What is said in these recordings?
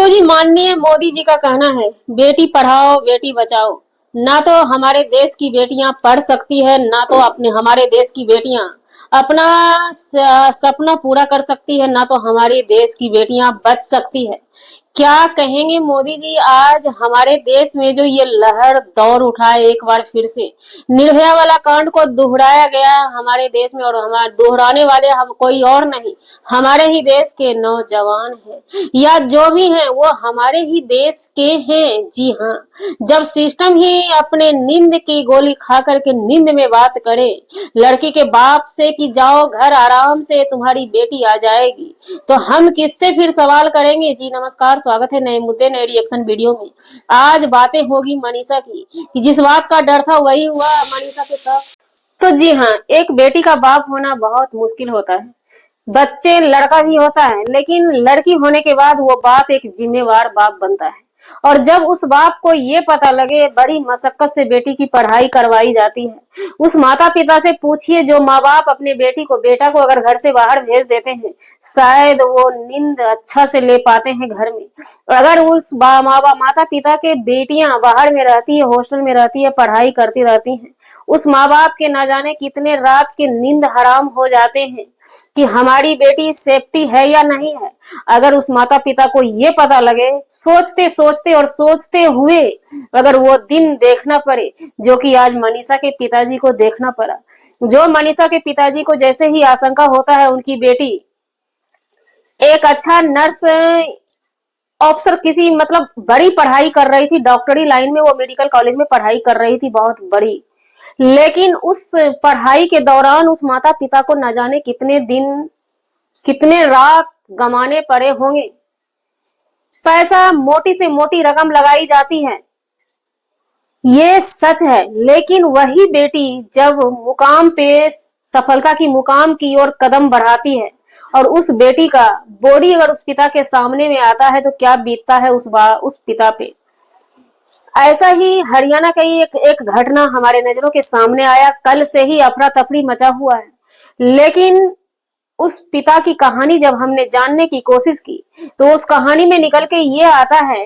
तो जी माननीय मोदी जी का कहना है बेटी पढ़ाओ बेटी बचाओ। ना तो हमारे देश की बेटियां पढ़ सकती है, ना तो अपने हमारे देश की बेटियां अपना सपना पूरा कर सकती है, ना तो हमारे देश की बेटियां बच सकती है। क्या कहेंगे मोदी जी? आज हमारे देश में जो ये लहर दौर उठा है एक बार फिर से, निर्भया वाला कांड को दोहराया गया हमारे देश में, और हमारे दोहराने वाले हम कोई और नहीं, हमारे ही देश के नौजवान हैं या जो भी हैं वो हमारे ही देश के हैं। जी हाँ, जब सिस्टम ही अपने नींद की गोली खा करके नींद में बात करे लड़की के बाप से कि जाओ घर आराम से तुम्हारी बेटी आ जाएगी, तो हम किससे फिर सवाल करेंगे? जी नमस्कार, स्वागत है नए मुद्दे नए रिएक्शन वीडियो में। आज बातें होगी मनीषा की, कि जिस बात का डर था वही हुआ मनीषा के साथ। तो जी हाँ, एक बेटी का बाप होना बहुत मुश्किल होता है। बच्चे लड़का भी होता है, लेकिन लड़की होने के बाद वो बाप एक जिम्मेवार बाप बनता है। और जब उस बाप को ये पता लगे बड़ी मशक्कत से बेटी की पढ़ाई करवाई जाती है, उस माता पिता से पूछिए जो माँ बाप अपने बेटा को अगर घर से बाहर भेज देते हैं, शायद वो नींद अच्छा से ले पाते हैं घर में। अगर उस माता पिता के बेटियां बाहर में रहती है, हॉस्टल में रहती है, पढ़ाई करती रहती हैं, उस माँ बाप के न जाने कितने रात के नींद हराम हो जाते हैं कि हमारी बेटी सेफ्टी है या नहीं है। अगर उस माता पिता को ये पता लगे, सोचते सोचते और सोचते हुए अगर वो दिन देखना पड़े जो कि आज मनीषा के पिताजी को देखना पड़ा। जो मनीषा के पिताजी को जैसे ही आशंका होता है उनकी बेटी एक अच्छा नर्स ऑफिसर किसी मतलब बड़ी पढ़ाई कर रही थी, डॉक्टरी लाइन में, वो मेडिकल कॉलेज में पढ़ाई कर रही थी बहुत बड़ी, लेकिन उस पढ़ाई के दौरान उस माता पिता को न जाने कितने दिन कितने रात गंवाने पड़े होंगे। पैसा मोटी से मोटी रकम लगाई जाती है, ये सच है, लेकिन वही बेटी जब मुकाम पे सफलता की मुकाम की ओर कदम बढ़ाती है और उस बेटी का बॉडी अगर उस पिता के सामने में आता है तो क्या बीतता है उस पिता पे। ऐसा ही हरियाणा का ही एक घटना हमारे नजरों के सामने आया। कल से ही अफरा तफरी मचा हुआ है, लेकिन उस पिता की कहानी जब हमने जानने की कोशिश की तो उस कहानी में निकल के ये आता है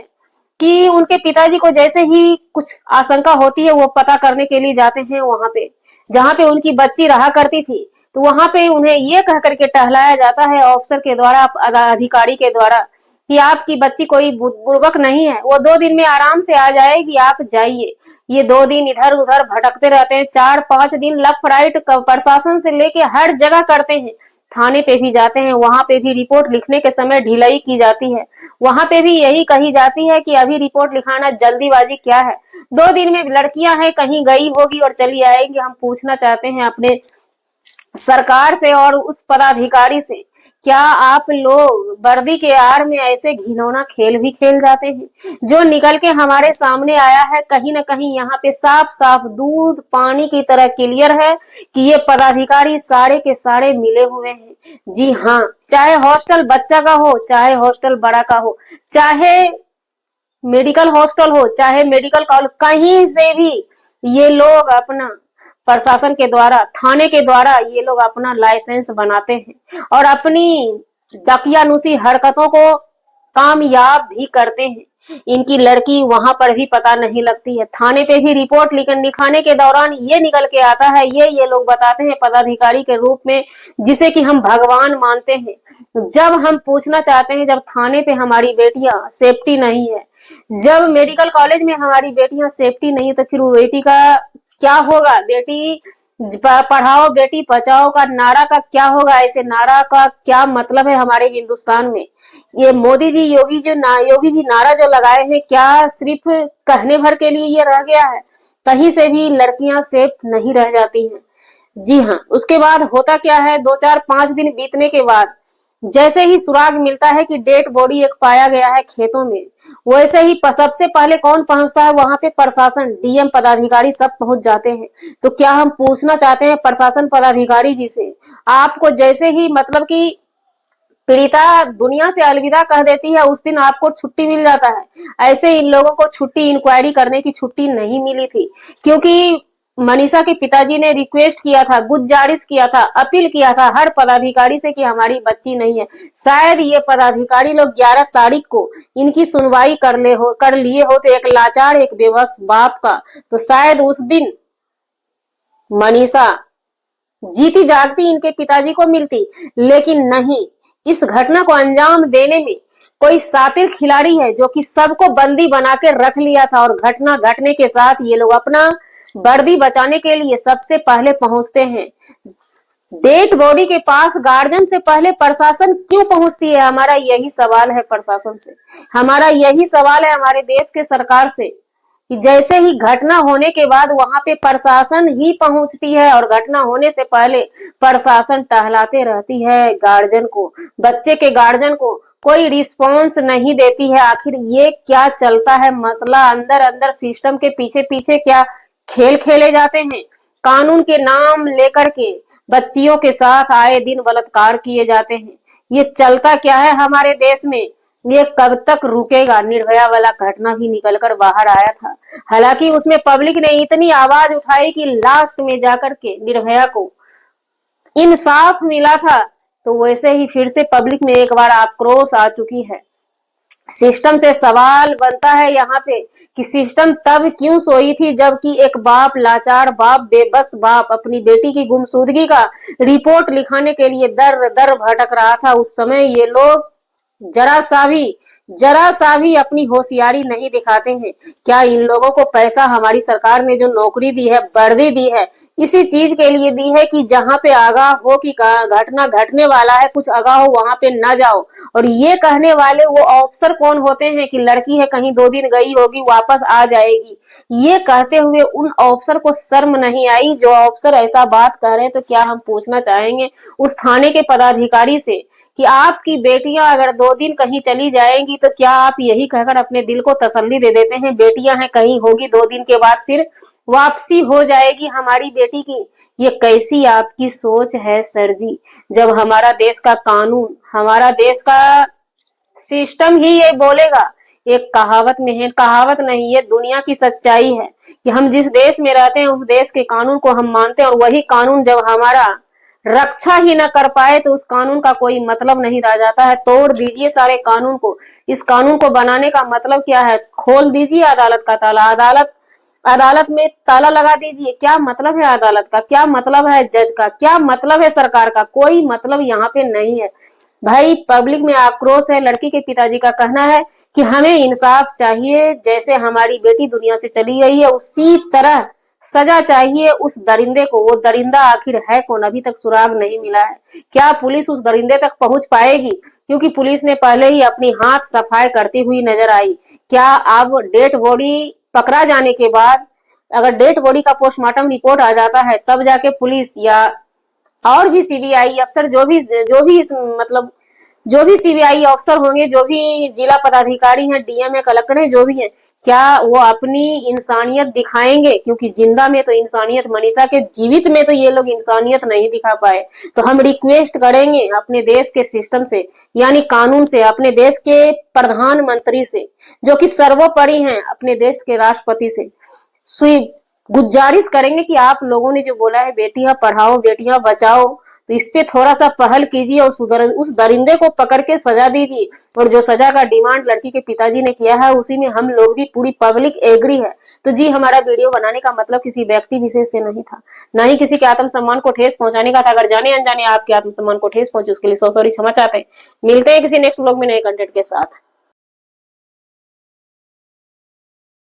कि उनके पिताजी को जैसे ही कुछ आशंका होती है वो पता करने के लिए जाते हैं वहां पे जहां पे उनकी बच्ची रहा करती थी। तो वहां पे उन्हें ये कह करके टहलाया जाता है ऑफिसर के द्वारा, अधिकारी के द्वारा, कि आपकी बच्ची कोई बुड़बक नहीं है, वो 2 दिन में आराम से आ जाएगी, आप जाइए। ये 2 दिन इधर उधर भटकते रहते हैं, 4-5 दिन लेफ्ट राइट प्रशासन से लेके हर जगह करते हैं। थाने पे भी जाते हैं, वहां पे भी रिपोर्ट लिखने के समय ढिलाई की जाती है, वहां पे भी यही कही जाती है कि अभी रिपोर्ट लिखाना जल्दीबाजी क्या है, 2 दिन में लड़कियां हैं कहीं गई होगी और चली आएंगी। हम पूछना चाहते हैं अपने सरकार से और उस पदाधिकारी से, क्या आप लोग वर्दी के आड़ में ऐसे घिनौना खेल भी खेल जाते हैं? जो निकल के हमारे सामने आया है कहीं ना कहीं यहाँ पे साफ साफ दूध पानी की तरह क्लियर है कि ये पदाधिकारी सारे के सारे मिले हुए हैं। जी हाँ, चाहे हॉस्टल बच्चा का हो, चाहे हॉस्टल बड़ा का हो, चाहे मेडिकल हॉस्टल हो, चाहे मेडिकल कॉलेज, कहीं से भी ये लोग अपना प्रशासन के द्वारा, थाने के द्वारा ये लोग अपना लाइसेंस बनाते हैं और अपनी दकियानुसी हरकतों को कामयाब भी करते हैं। इनकी लड़की वहां पर भी पता नहीं लगती है, थाने पे भी रिपोर्ट लिखाने के दौरान ये निकल के आता है, ये लोग बताते हैं पदाधिकारी के रूप में, जिसे कि हम भगवान मानते हैं। जब हम पूछना चाहते हैं, जब थाने पे हमारी बेटियां सेफ्टी नहीं है, जब मेडिकल कॉलेज में हमारी बेटियां सेफ्टी नहीं है, तो फिर वो बेटी का क्या होगा? बेटी पढ़ाओ बेटी बचाओ का नारा का क्या होगा? ऐसे नारा का क्या मतलब है हमारे हिंदुस्तान में? ये मोदी जी योगी जी नारा जो लगाए हैं, क्या सिर्फ कहने भर के लिए ये रह गया है? कहीं से भी लड़कियां सेफ नहीं रह जाती हैं। जी हाँ, उसके बाद होता क्या है, 2-4-5 दिन बीतने के बाद जैसे ही सुराग मिलता है कि डेड बॉडी एक पाया गया है खेतों में, वैसे ही सबसे पहले कौन पहुंचता है वहां पे? प्रशासन, डीएम पदाधिकारी सब पहुंच जाते हैं। तो क्या हम पूछना चाहते हैं प्रशासन पदाधिकारी जी से, आपको जैसे ही मतलब कि पीड़िता दुनिया से अलविदा कह देती है उस दिन आपको छुट्टी मिल जाता है, ऐसे इन लोगों को छुट्टी, इंक्वायरी करने की छुट्टी नहीं मिली थी, क्योंकि मनीषा के पिताजी ने रिक्वेस्ट किया था, गुजारिश किया था, अपील किया था हर पदाधिकारी से कि हमारी बच्ची नहीं है। शायद ये पदाधिकारी लोग 11 तारीख को इनकी सुनवाई कर लिए हो तो एक लाचार एक बेबस बाप का, तो शायद उस दिन मनीषा जीती जागती इनके पिताजी को मिलती। लेकिन नहीं, इस घटना को अंजाम देने में कोई शातिर खिलाड़ी है जो कि सबको बंदी बना के रख लिया था, और घटना घटने के साथ ये लोग अपना वर्दी बचाने के लिए सबसे पहले पहुंचते हैं। डेड बॉडी के पास गार्जियन से पहले प्रशासन क्यों पहुंचती है? हमारा यही सवाल है प्रशासन से, हमारा यही सवाल है हमारे देश के सरकार से कि जैसे ही घटना होने के बाद वहां पे प्रशासन ही पहुंचती है और घटना होने से पहले प्रशासन टहलाते रहती है गार्जियन को, बच्चे के गार्जियन को कोई रिस्पॉन्स नहीं देती है। आखिर ये क्या चलता है मसला? अंदर अंदर सिस्टम के पीछे पीछे क्या खेल खेले जाते हैं? कानून के नाम लेकर के बच्चियों के साथ आए दिन बलात्कार किए जाते हैं। ये चलता क्या है हमारे देश में? ये कब तक रुकेगा? निर्भया वाला घटना भी निकलकर बाहर आया था, हालांकि उसमें पब्लिक ने इतनी आवाज उठाई कि लास्ट में जाकर के निर्भया को इंसाफ मिला था। तो वैसे ही फिर से पब्लिक में एक बार आक्रोश आ चुकी है। सिस्टम से सवाल बनता है यहाँ पे कि सिस्टम तब क्यों सोई थी जबकि एक बाप, लाचार बाप, बेबस बाप अपनी बेटी की गुमशुदगी का रिपोर्ट लिखाने के लिए दर दर भटक रहा था। उस समय ये लोग जरा सा भी अपनी होशियारी नहीं दिखाते हैं। क्या इन लोगों को पैसा हमारी सरकार ने जो नौकरी दी है, वर्दी दी है, इसी चीज के लिए दी है कि जहां पे आगाह हो कि घटना घटने वाला है, कुछ आगाह हो वहां पे न जाओ? और ये कहने वाले वो अफसर कौन होते हैं कि लड़की है कहीं 2 दिन गई होगी वापस आ जाएगी? ये कहते हुए उन अफसर को शर्म नहीं आई? जो अफसर ऐसा बात कह रहे हैं तो क्या हम पूछना चाहेंगे उस थाने के पदाधिकारी से कि आपकी बेटियां अगर 2 दिन कहीं चली जाएंगी तो क्या आप यही कहकर अपने दिल को तसल्ली दे देते हैं बेटियां हैं कहीं होगी 2 दिन के बाद फिर वापसी हो जाएगी हमारी बेटी की? ये कैसी आपकी सोच है सर जी? जब हमारा देश का कानून, हमारा देश का सिस्टम ही ये बोलेगा। एक कहावत में है, कहावत नहीं, ये दुनिया की सच्चाई है कि हम जिस देश में रहते हैं उस देश के कानून को हम मानते हैं, और वही कानून जब हमारा रक्षा ही न कर पाए तो उस कानून का कोई मतलब नहीं रह जाता है। तोड़ दीजिए सारे कानून को। इस कानून को बनाने का मतलब क्या है? खोल दीजिए अदालत का ताला, अदालत में ताला लगा दीजिए। क्या मतलब है अदालत का? क्या मतलब है जज का? क्या मतलब है सरकार का? कोई मतलब यहाँ पे नहीं है भाई। पब्लिक में आक्रोश है। लड़की के पिताजी का कहना है कि हमें इंसाफ चाहिए, जैसे हमारी बेटी दुनिया से चली गई है उसी तरह सजा चाहिए उस दरिंदे को। वो दरिंदा आखिर है कौन? अभी तक सुराग नहीं मिला है। क्या पुलिस उस दरिंदे तक पहुंच पाएगी? क्योंकि पुलिस ने पहले ही अपनी हाथ सफाई करती हुई नजर आई। क्या अब डेड बॉडी पकड़ा जाने के बाद, अगर डेड बॉडी का पोस्टमार्टम रिपोर्ट आ जाता है तब जाके पुलिस या और भी सीबीआई अफसर जो भी सीबीआई अफसर होंगे, जो भी जिला पदाधिकारी हैं, डीएम है, कलेक्टर है, जो भी है, क्या वो अपनी इंसानियत दिखाएंगे? क्योंकि जिंदा में तो इंसानियत, मनीषा के जीवित में तो ये लोग इंसानियत नहीं दिखा पाए। तो हम रिक्वेस्ट करेंगे अपने देश के सिस्टम से, यानी कानून से, अपने देश के प्रधानमंत्री से जो कि सर्वोपरि हैं, अपने देश के राष्ट्रपति से गुजारिश करेंगे कि आप लोगों ने जो बोला है बेटियां पढ़ाओ बेटियां बचाओ, तो इस पे थोड़ा सा पहल कीजिए और उस दरिंदे को पकड़ के सजा दीजिए। और जो सजा का डिमांड लड़की के पिताजी ने किया है उसी में हम लोग भी, पूरी पब्लिक एग्री है। तो जी, हमारा वीडियो बनाने का मतलब किसी व्यक्ति विशेष से नहीं था, ना ही किसी के आत्मसम्मान को ठेस पहुंचाने का था। अगर जाने अनजाने आपके आत्मसम्मान को ठेस पहुंचे उसके लिए सॉरी, क्षमा चाहते हैं। मिलते हैं किसी नेक्स्ट व्लॉग में नए कंटेंट के साथ।